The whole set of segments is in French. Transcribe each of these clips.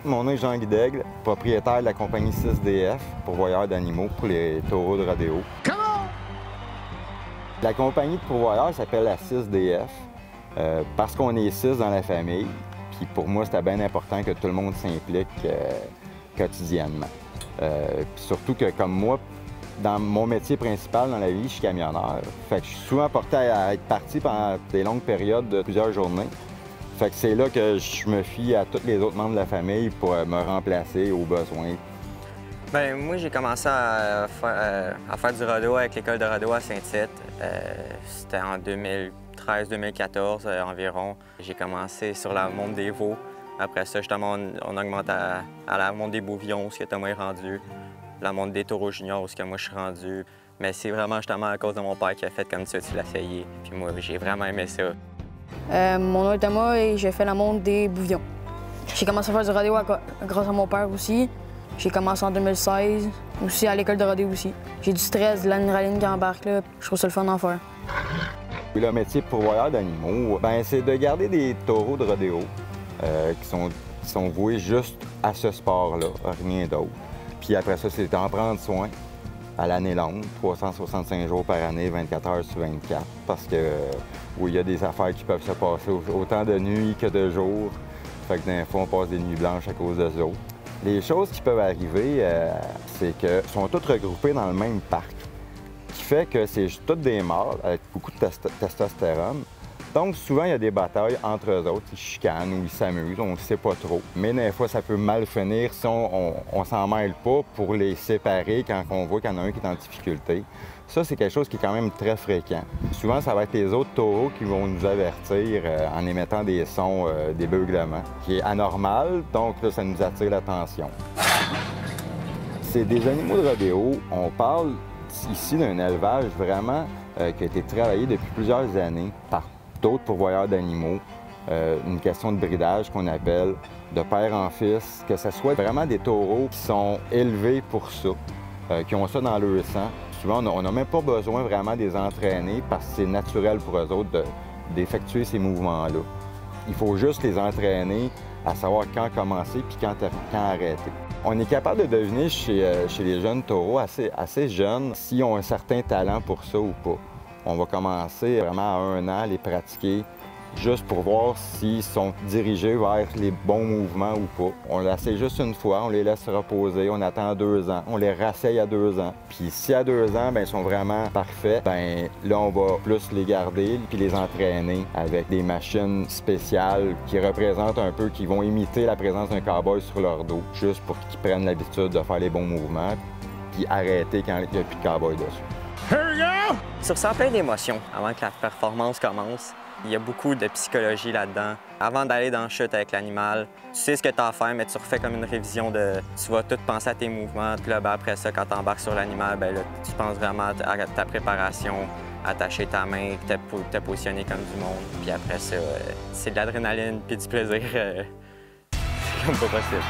Mon nom est Jean-Guy Daigle, propriétaire de la compagnie 6DF, pourvoyeur d'animaux pour les taureaux de rodéo. La compagnie de pourvoyeurs s'appelle la 6DF parce qu'on est 6 dans la famille. Puis pour moi, c'était bien important que tout le monde s'implique quotidiennement. Puis surtout que comme moi, dans mon métier principal dans la vie, je suis camionneur. Fait que je suis souvent porté à être parti pendant des longues périodes de plusieurs journées. Fait que c'est là que je me fie à tous les autres membres de la famille pour me remplacer aux besoins. Bien, moi, j'ai commencé à faire du rodéo avec l'école de rodéo à Saint-Tite. C'était en 2013-2014 environ. J'ai commencé sur la monte des veaux. Après ça, justement, on augmente à la monte des bouvillons, ce que Thomas est rendu. La monte des taureaux juniors, ce que moi je suis rendu. Mais c'est vraiment justement à cause de mon père qui a fait comme ça, tu l'as essayé. Puis moi, j'ai vraiment aimé ça. Mon nom est Thomas et j'ai fait la monte des bouvillons. J'ai commencé à faire du rodéo grâce à mon père aussi. J'ai commencé en 2016, aussi à l'école de rodéo aussi. J'ai du stress, de l'adrénaline qui embarque là. Je trouve ça le fun d'en faire. Le métier de pourvoyeur d'animaux, c'est de garder des taureaux de rodéo qui sont voués juste à ce sport-là, rien d'autre. Puis après ça, c'est d'en prendre soin à l'année longue, 365 jours par année, 24 heures sur 24, parce que oui, il y a des affaires qui peuvent se passer autant de nuit que de jour. Fait que des fois, on passe des nuits blanches à cause de ça. Les choses qui peuvent arriver, c'est qu'ils sont tous regroupés dans le même parc, qui fait que c'est tous des mâles avec beaucoup de testostérone. Donc, souvent, il y a des batailles entre eux autres. Ils chicanent ou ils s'amusent, on ne sait pas trop. Mais des fois, ça peut mal finir si on s'en mêle pas pour les séparer quand on voit qu'il y en a un qui est en difficulté. Ça, c'est quelque chose qui est quand même très fréquent. Souvent, ça va être les autres taureaux qui vont nous avertir en émettant des sons, des beuglements, qui est anormal, donc là, ça nous attire l'attention. C'est des animaux de rodéo. On parle ici d'un élevage vraiment qui a été travaillé depuis plusieurs années par d'autres pourvoyeurs d'animaux, une question de bridage qu'on appelle, de père en fils, que ce soit vraiment des taureaux qui sont élevés pour ça, qui ont ça dans leur sang. Souvent, on n'a même pas besoin vraiment de les entraîner parce que c'est naturel pour eux autres d'effectuer ces mouvements-là. Il faut juste les entraîner à savoir quand commencer puis quand arrêter. On est capable de deviner chez les jeunes taureaux assez jeunes s'ils ont un certain talent pour ça ou pas. On va commencer vraiment à 1 an à les pratiquer juste pour voir s'ils sont dirigés vers les bons mouvements ou pas. On l'essaie juste une fois, on les laisse reposer, on attend 2 ans, on les rasseille à 2 ans. Puis si à 2 ans, ils sont vraiment parfaits, là, on va plus les garder puis les entraîner avec des machines spéciales qui représentent un peu, qui vont imiter la présence d'un cow-boy sur leur dos, juste pour qu'ils prennent l'habitude de faire les bons mouvements puis arrêter quand il n'y a plus de cow-boy dessus. Here we go! Tu ressens plein d'émotions avant que la performance commence. Il y a beaucoup de psychologie là-dedans. Avant d'aller dans le chute avec l'animal, tu sais ce que tu as à faire, mais tu refais comme une révision de... Tu vas tout penser à tes mouvements. Puis là, après ça, quand tu embarques sur l'animal, là, tu penses vraiment à ta préparation, attacher ta main, te positionner comme du monde. Puis après ça, c'est de l'adrénaline puis du plaisir. C'est comme pas possible.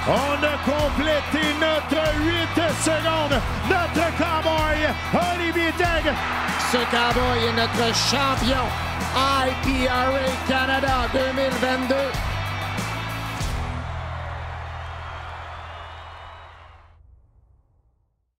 On a complété notre 8 secondes. Notre cowboy, Olivier Daigle. Ce cowboy est notre champion IPRA Canada 2022.